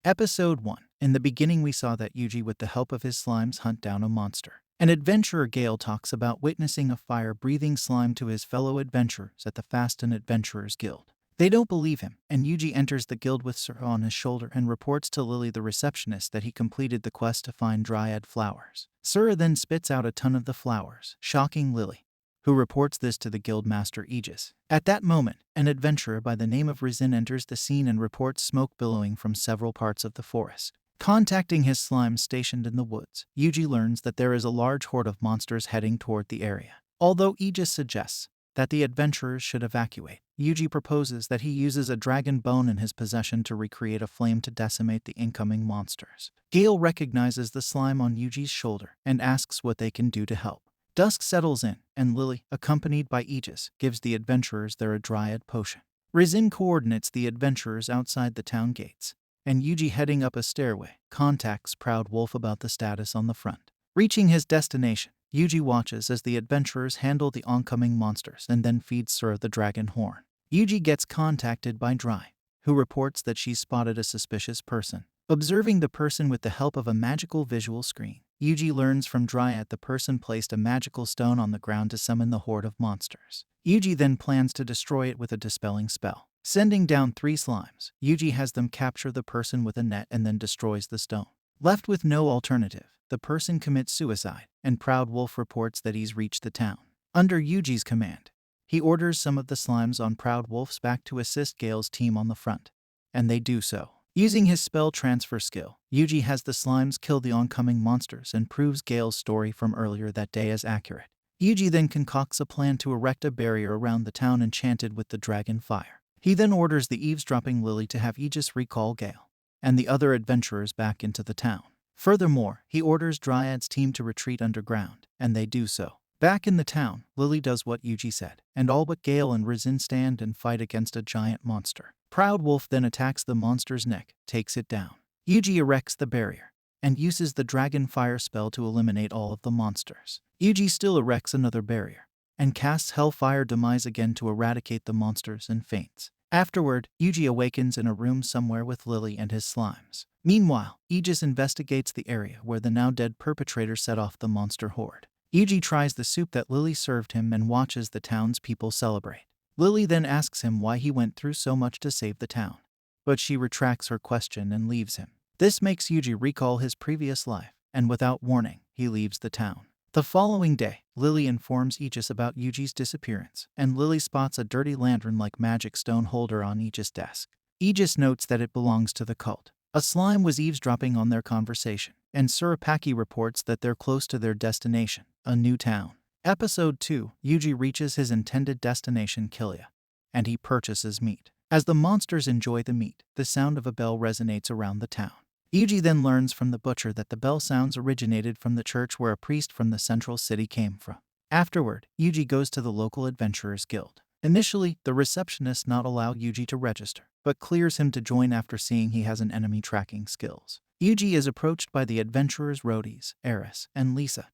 Episode 1. In the beginning we saw that Yuji with the help of his slimes hunt down a monster. An adventurer Gale talks about witnessing a fire-breathing slime to his fellow adventurers at the Fast and Adventurers Guild. They don't believe him, and Yuji enters the guild with Sura on his shoulder and reports to Lily the receptionist that he completed the quest to find dryad flowers. Sura then spits out a ton of the flowers, shocking Lily, who reports this to the guild master Aegis. At that moment, an adventurer by the name of Rizin enters the scene and reports smoke billowing from several parts of the forest. Contacting his slimes stationed in the woods, Yuji learns that there is a large horde of monsters heading toward the area. Although Aegis suggests that the adventurers should evacuate, Yuji proposes that he uses a dragon bone in his possession to recreate a flame to decimate the incoming monsters. Gale recognizes the slime on Yuji's shoulder and asks what they can do to help. Dusk settles in, and Lily, accompanied by Aegis, gives the adventurers their dryad potion. Rizin coordinates the adventurers outside the town gates, and Yuji, heading up a stairway, contacts Proud Wolf about the status on the front. Reaching his destination, Yuji watches as the adventurers handle the oncoming monsters and then feeds Sura the dragon horn. Yuji gets contacted by Dry, who reports that she's spotted a suspicious person. Observing the person with the help of a magical visual screen, Yuji learns from Dryad the person placed a magical stone on the ground to summon the horde of monsters. Yuji then plans to destroy it with a dispelling spell. Sending down 3 slimes, Yuji has them capture the person with a net and then destroys the stone. Left with no alternative, the person commits suicide, and Proud Wolf reports that he's reached the town. Under Yuji's command, he orders some of the slimes on Proud Wolf's back to assist Gale's team on the front, and they do so. Using his spell transfer skill, Yuji has the slimes kill the oncoming monsters and proves Gale's story from earlier that day as accurate. Yuji then concocts a plan to erect a barrier around the town enchanted with the dragon fire. He then orders the eavesdropping Lily to have Aegis recall Gale and the other adventurers back into the town. Furthermore, he orders Dryad's team to retreat underground, and they do so. Back in the town, Lily does what Yuji said, and all but Gale and Rizin stand and fight against a giant monster. Proud Wolf then attacks the monster's neck, takes it down. Yuji erects the barrier, and uses the dragon fire spell to eliminate all of the monsters. Yuji still erects another barrier, and casts Hellfire Demise again to eradicate the monsters and faints. Afterward, Yuji awakens in a room somewhere with Lily and his slimes. Meanwhile, Aegis investigates the area where the now-dead perpetrator set off the monster horde. Yuji tries the soup that Lily served him and watches the townspeople celebrate. Lily then asks him why he went through so much to save the town, but she retracts her question and leaves him. This makes Yuji recall his previous life, and without warning, he leaves the town. The following day, Lily informs Aegis about Yuji's disappearance, and Lily spots a dirty lantern-like magic stone holder on Aegis' desk. Aegis notes that it belongs to the cult. A slime was eavesdropping on their conversation, and Surapaki reports that they're close to their destination, a new town. Episode 2, Yuji reaches his intended destination, Kilia, and he purchases meat. As the monsters enjoy the meat, the sound of a bell resonates around the town. Yuji then learns from the butcher that the bell sounds originated from the church where a priest from the central city came from. Afterward, Yuji goes to the local adventurers guild. Initially, the receptionist not allow Yuji to register, but clears him to join after seeing he has an enemy tracking skills. Yuji is approached by the adventurers Rhodys, Eris, and Lisa,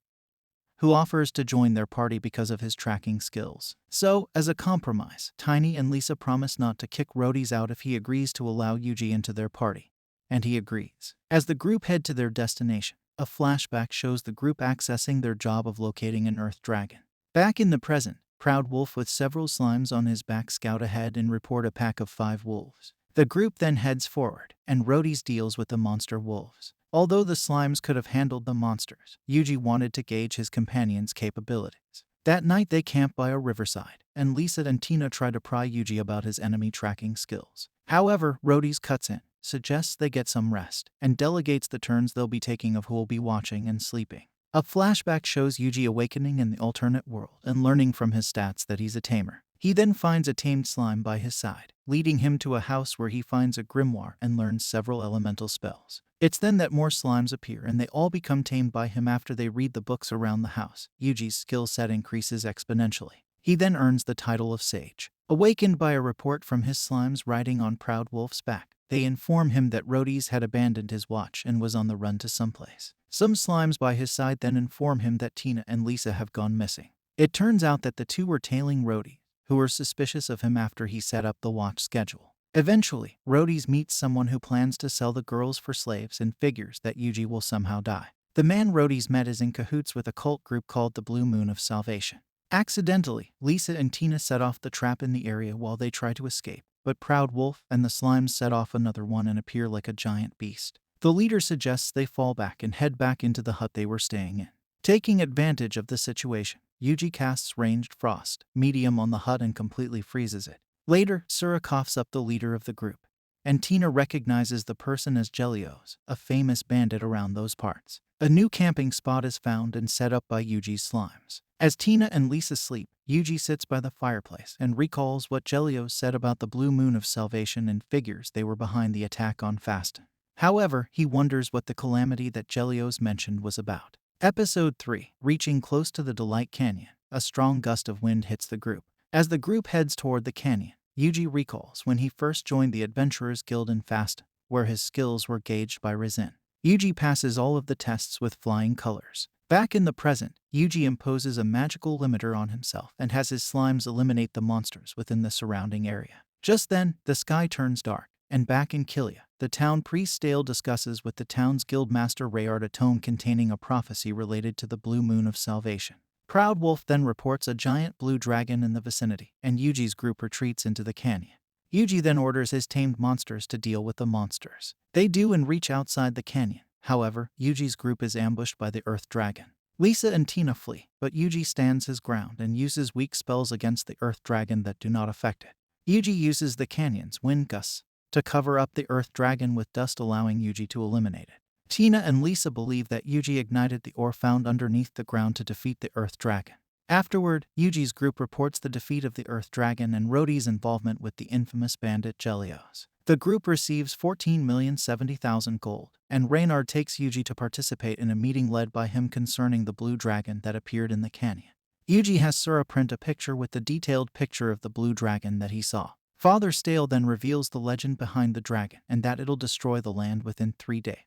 who offers to join their party because of his tracking skills. So, as a compromise, Tiny and Lisa promise not to kick Rhodys out if he agrees to allow Yuji into their party. And he agrees. As the group head to their destination, a flashback shows the group accessing their job of locating an earth dragon. Back in the present, Proud Wolf with several slimes on his back scout ahead and report a pack of 5 wolves. The group then heads forward, and Rhodys deals with the monster wolves. Although the slimes could have handled the monsters, Yuji wanted to gauge his companion's capabilities. That night they camp by a riverside, and Lisa and Tina try to pry Yuji about his enemy tracking skills. However, Rhodys cuts in, suggests they get some rest, and delegates the turns they'll be taking of who will be watching and sleeping. A flashback shows Yuji awakening in the alternate world and learning from his stats that he's a tamer. He then finds a tamed slime by his side, leading him to a house where he finds a grimoire and learns several elemental spells. It's then that more slimes appear and they all become tamed by him after they read the books around the house. Yuji's skill set increases exponentially. He then earns the title of Sage. Awakened by a report from his slimes riding on Proud Wolf's back, they inform him that Rhodys had abandoned his watch and was on the run to someplace. Some slimes by his side then inform him that Tina and Lisa have gone missing. It turns out that the two were tailing Rhodys, who were suspicious of him after he set up the watch schedule. Eventually, Rhodes meets someone who plans to sell the girls for slaves and figures that Yuji will somehow die. The man Rhodes met is in cahoots with a cult group called the Blue Moon of Salvation. Accidentally, Lisa and Tina set off the trap in the area while they try to escape, but Proud Wolf and the slimes set off another one and appear like a giant beast. The leader suggests they fall back and head back into the hut they were staying in. Taking advantage of the situation, Yuji casts Ranged Frost, medium on the hut and completely freezes it. Later, Sura coughs up the leader of the group, and Tina recognizes the person as Gelios, a famous bandit around those parts. A new camping spot is found and set up by Yuji's slimes. As Tina and Lisa sleep, Yuji sits by the fireplace and recalls what Gelios said about the Blue Moon of Salvation and figures they were behind the attack on Faston. However, he wonders what the calamity that Gelios mentioned was about. Episode 3. Reaching close to the Delight Canyon, a strong gust of wind hits the group. As the group heads toward the canyon, Yuji recalls when he first joined the Adventurers Guild in Faston, where his skills were gauged by Rizin. Yuji passes all of the tests with flying colors. Back in the present, Yuji imposes a magical limiter on himself and has his slimes eliminate the monsters within the surrounding area. Just then, the sky turns dark, and back in Kilia, the town priest Stale discusses with the town's guildmaster Rayard a tome containing a prophecy related to the Blue Moon of Salvation. Proud Wolf then reports a giant blue dragon in the vicinity, and Yuji's group retreats into the canyon. Yuji then orders his tamed monsters to deal with the monsters. They do and reach outside the canyon. However, Yuji's group is ambushed by the Earth Dragon. Lisa and Tina flee, but Yuji stands his ground and uses weak spells against the Earth Dragon that do not affect it. Yuji uses the canyon's wind gusts to cover up the Earth Dragon with dust, allowing Yuji to eliminate it. Tina and Lisa believe that Yuji ignited the ore found underneath the ground to defeat the Earth Dragon. Afterward, Yuji's group reports the defeat of the Earth Dragon and Rhodes' involvement with the infamous bandit Gelios. The group receives 14,070,000 gold, and Reynard takes Yuji to participate in a meeting led by him concerning the blue dragon that appeared in the canyon. Yuji has Sura print a picture with the detailed picture of the blue dragon that he saw. Father Stale then reveals the legend behind the dragon and that it'll destroy the land within 3 days.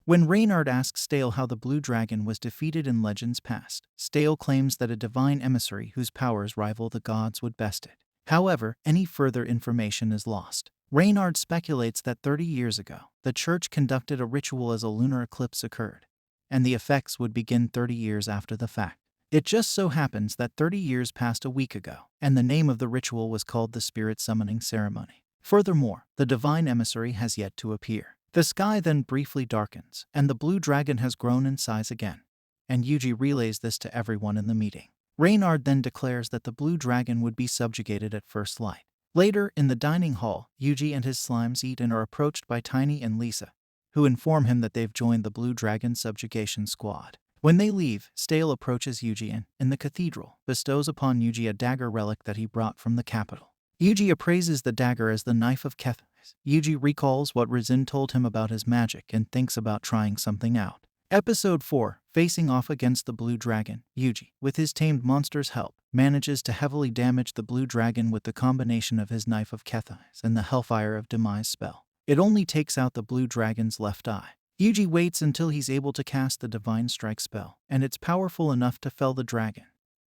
When Reynard asks Stale how the blue dragon was defeated in legends past, Stale claims that a divine emissary whose powers rival the gods would best it. However, any further information is lost. Reynard speculates that 30 years ago, the church conducted a ritual as a lunar eclipse occurred, and the effects would begin 30 years after the fact. It just so happens that 30 years passed a week ago, and the name of the ritual was called the Spirit Summoning Ceremony. Furthermore, the divine emissary has yet to appear. The sky then briefly darkens, and the blue dragon has grown in size again, and Yuji relays this to everyone in the meeting. Reynard then declares that the blue dragon would be subjugated at first light. Later, in the dining hall, Yuji and his slimes eat and are approached by Tiny and Lisa, who inform him that they've joined the blue dragon subjugation squad. When they leave, Stale approaches Yuji and, in the cathedral, bestows upon Yuji a dagger relic that he brought from the capital. Yuji appraises the dagger as the Knife of Kethais. Yuji recalls what Rizin told him about his magic and thinks about trying something out. Episode 4. Facing off against the blue dragon, Yuji, with his tamed monster's help, manages to heavily damage the blue dragon with the combination of his Knife of Kethais and the Hellfire of Demise spell. It only takes out the blue dragon's left eye. Yuji waits until he's able to cast the Divine Strike spell, and it's powerful enough to fell the dragon.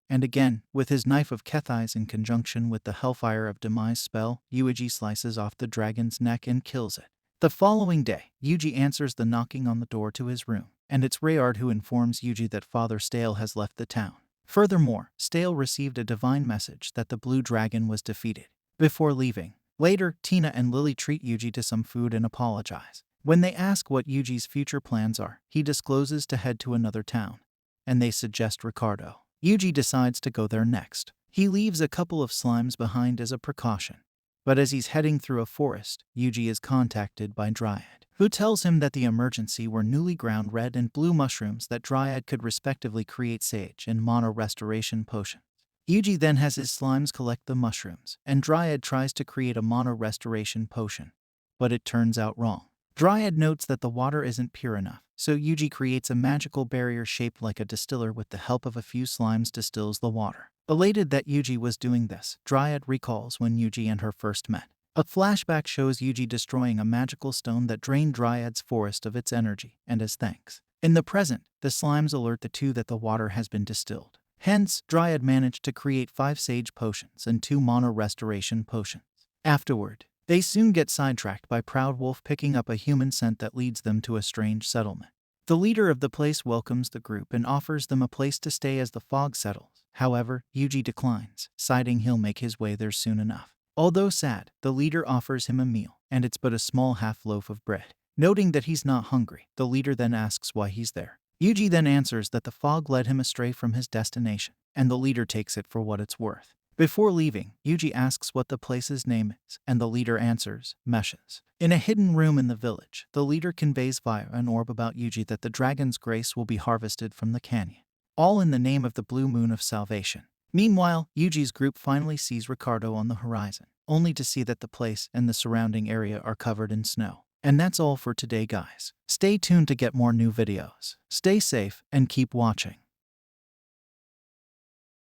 And again, with his Knife of Kethais in conjunction with the Hellfire of Demise spell, Yuji slices off the dragon's neck and kills it. The following day, Yuji answers the knocking on the door to his room, and it's Rayard who informs Yuji that Father Stale has left the town. Furthermore, Stale received a divine message that the blue dragon was defeated. Before leaving, later, Tina and Lily treat Yuji to some food and apologize. When they ask what Yuji's future plans are, he discloses to head to another town, and they suggest Ricardo. Yuji decides to go there next. He leaves a couple of slimes behind as a precaution. But as he's heading through a forest, Yuji is contacted by Dryad, who tells him that the emergency were newly ground red and blue mushrooms that Dryad could respectively create sage and mana restoration potions. Yuji then has his slimes collect the mushrooms, and Dryad tries to create a mana restoration potion. But it turns out wrong. Dryad notes that the water isn't pure enough, so Yuji creates a magical barrier shaped like a distiller with the help of a few slimes distills the water. Elated that Yuji was doing this, Dryad recalls when Yuji and her first met. A flashback shows Yuji destroying a magical stone that drained Dryad's forest of its energy, and as thanks. In the present, the slimes alert the two that the water has been distilled. Hence, Dryad managed to create 5 sage potions and 2 mana restoration potions. Afterward, They soon get sidetracked by Proud Wolf picking up a human scent that leads them to a strange settlement. The leader of the place welcomes the group and offers them a place to stay as the fog settles. However, Yuji declines, citing he'll make his way there soon enough. Although sad, the leader offers him a meal, and it's but a small half loaf of bread. Noting that he's not hungry, the leader then asks why he's there. Yuji then answers that the fog led him astray from his destination, and the leader takes it for what it's worth. Before leaving, Yuji asks what the place's name is, and the leader answers, Meshes. In a hidden room in the village, the leader conveys via an orb about Yuji that the dragon's grace will be harvested from the canyon, all in the name of the blue moon of salvation. Meanwhile, Yuji's group finally sees Ricardo on the horizon, only to see that the place and the surrounding area are covered in snow. And that's all for today, guys. Stay tuned to get more new videos. Stay safe and keep watching.